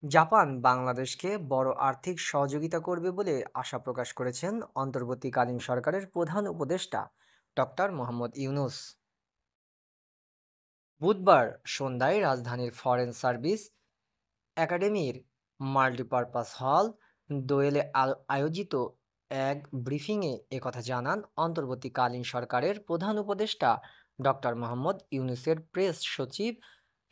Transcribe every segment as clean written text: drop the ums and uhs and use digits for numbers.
Japan বাংলাদেশকে বড় আর্থিক সহযোগিতা করবে বলে আশা প্রকাশ করেছেন অন্তর্বর্তীকালীন সরকারের প্রধান উপদেষ্টা ডক্টর মোহাম্মদ ইউনূস। বুধবার সন্ধ্যায় রাজধানীর ফরেন সার্ভিস একাডেমির মাল্টিপারপাস হল দোয়েলে আয়োজিত এক ব্রিফিংয়ে একথা জানান অন্তর্বর্তীকালীন সরকারের প্রধান উপদেষ্টা ডক্টর মোহাম্মদ ইউনূসের প্রেস সচিব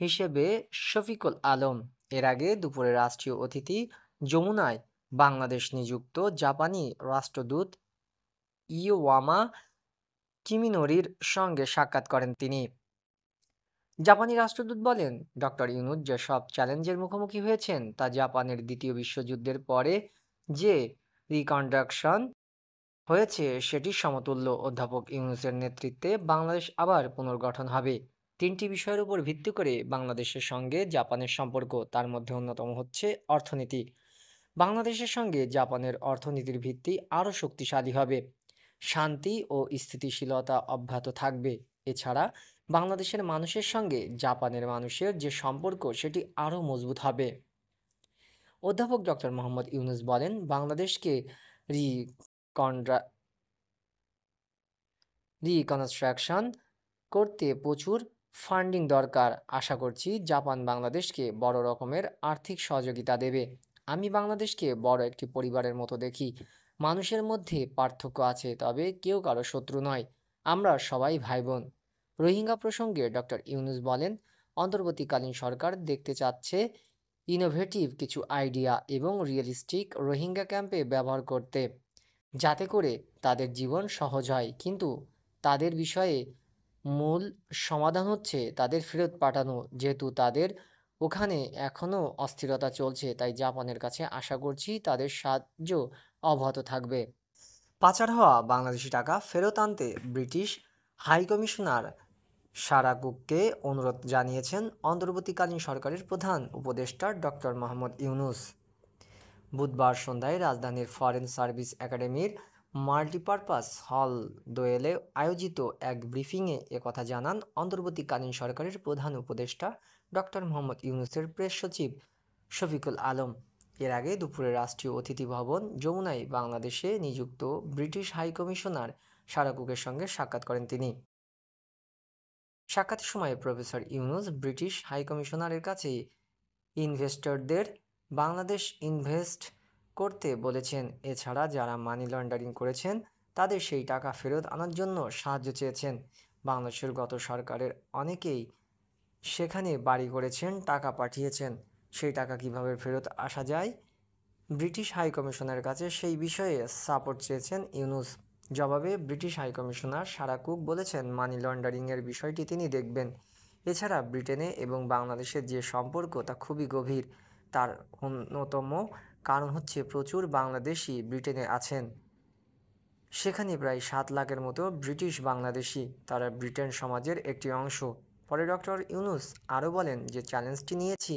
হিসেবে শফিকুল আলম। এর আগে দুপুরে রাষ্ট্রীয় অতিথি যমুনায় বাংলাদেশ নিযুক্ত জাপানি রাষ্ট্রদূত ইওয়ামা কিমিনোরির সঙ্গে সাক্ষাৎ করেন তিনি। জাপানি রাষ্ট্রদূত বলেন, ডক্টর ইউনূস যেসব চ্যালেঞ্জের মুখোমুখি হয়েছেন তা জাপানের দ্বিতীয় বিশ্বযুদ্ধের পরে যে রিকনস্ট্রাকশন হয়েছে সেটির সমতুল্য। অধ্যাপক ইউনূসের নেতৃত্বে বাংলাদেশ আবার পুনর্গঠন হবে তিনটি বিষয়ের উপর ভিত্তি করে বাংলাদেশের সঙ্গে জাপানের সম্পর্ক, তার মধ্যে অন্যতম হচ্ছে অর্থনীতি। বাংলাদেশের সঙ্গে জাপানের অর্থনীতির ভিত্তি আরও শক্তিশালী হবে, শান্তি ও স্থিতিশীলতা অব্যাহত থাকবে। এছাড়া বাংলাদেশের মানুষের সঙ্গে জাপানের মানুষের যে সম্পর্ক সেটি আরও মজবুত হবে। অধ্যাপক ডক্টর মোহাম্মদ ইউনূস বলেন, বাংলাদেশকে রিকনড্রা রিকনস্ট্রাকশন করতে প্রচুর ফান্ডিং দরকার। আশা করছি জাপান বাংলাদেশকে বড় রকমের আর্থিক সহযোগিতা দেবে। আমি বাংলাদেশকে বড় একটি পরিবারের মতো দেখি। মানুষের মধ্যে পার্থক্য আছে, তবে কেউ কারো শত্রু নয়। আমরা সবাই ভাই বোন। রোহিঙ্গা প্রসঙ্গে ডক্টর ইউনূস বলেন, অন্তর্বর্তীকালীন সরকার দেখতে চাচ্ছে ইনোভেটিভ কিছু আইডিয়া এবং রিয়েলিস্টিক রোহিঙ্গা ক্যাম্পে ব্যবহার করতে, যাতে করে তাদের জীবন সহজ হয়। কিন্তু তাদের বিষয়ে মূল সমাধান হচ্ছে তাদের ফেরত পাঠানো, যেহেতু তাদের ওখানে এখনও অস্থিরতা চলছে। তাই জাপানের কাছে আশা করছি তাদের সাহায্য অব্যাহত থাকবে। পাচার হওয়া বাংলাদেশি টাকা ফেরত আনতে ব্রিটিশ হাইকমিশনার সারা কুককে অনুরোধ জানিয়েছেন অন্তর্বর্তীকালীন সরকারের প্রধান উপদেষ্টা ডক্টর মোহাম্মদ ইউনূস। বুধবার সন্ধ্যায় রাজধানীর ফরেন সার্ভিস একাডেমির মাল্টিপারপাস হল দোয়েলে আয়োজিত এক ব্রিফিংয়ে একথা জানান অন্তর্বর্তীকালীন সরকারের প্রধান উপদেষ্টা ডক্টর মোহাম্মদ ইউনূসের প্রেস সচিব শফিকুল আলম। এর আগে দুপুরে রাষ্ট্রীয় অতিথি ভবন যমুনায় বাংলাদেশে নিযুক্ত ব্রিটিশ হাইকমিশনার সারা কুকের সঙ্গে সাক্ষাৎ করেন তিনি। সাক্ষাতের সময় প্রফেসর ইউনূস ব্রিটিশ হাইকমিশনারের কাছে ইনভেস্টরদের বাংলাদেশ ইনভেস্ট করতে বলেছেন। এছাড়া যারা মানি লন্ডারিং করেছেন তাদের সেই টাকা ফেরত আনার জন্য সাহায্য চেয়েছেন। বাংলাদেশের গত সরকারের অনেকেই সেখানে বাড়ি করেছেন, টাকা পাঠিয়েছেন। সেই টাকা কিভাবে ফেরত আসা যায়, ব্রিটিশ হাইকমিশনের কাছে সেই বিষয়ে সাপোর্ট চেয়েছেন ইউনূস। জবাবে ব্রিটিশ হাইকমিশনার সারা কুক বলেছেন, মানি লন্ডারিংয়ের বিষয়টি তিনি দেখবেন। এছাড়া ব্রিটেনে এবং বাংলাদেশের যে সম্পর্ক তা খুবই গভীর। তার অন্যতম কারণ হচ্ছে প্রচুর বাংলাদেশি ব্রিটেনে আছেন। সেখানে প্রায় 7 লাখের মতো ব্রিটিশ বাংলাদেশি, তারা ব্রিটেন সমাজের একটি অংশ। পরে ডক্টর ইউনূস আরও বলেন যে চ্যালেঞ্জটি নিয়েছি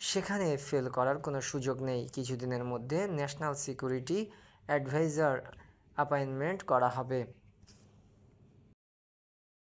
সেখানে ফেল করার কোনো সুযোগ নেই। কিছুদিনের মধ্যে ন্যাশনাল সিকিউরিটি অ্যাডভাইজার অ্যাপয়েন্টমেন্ট করা হবে।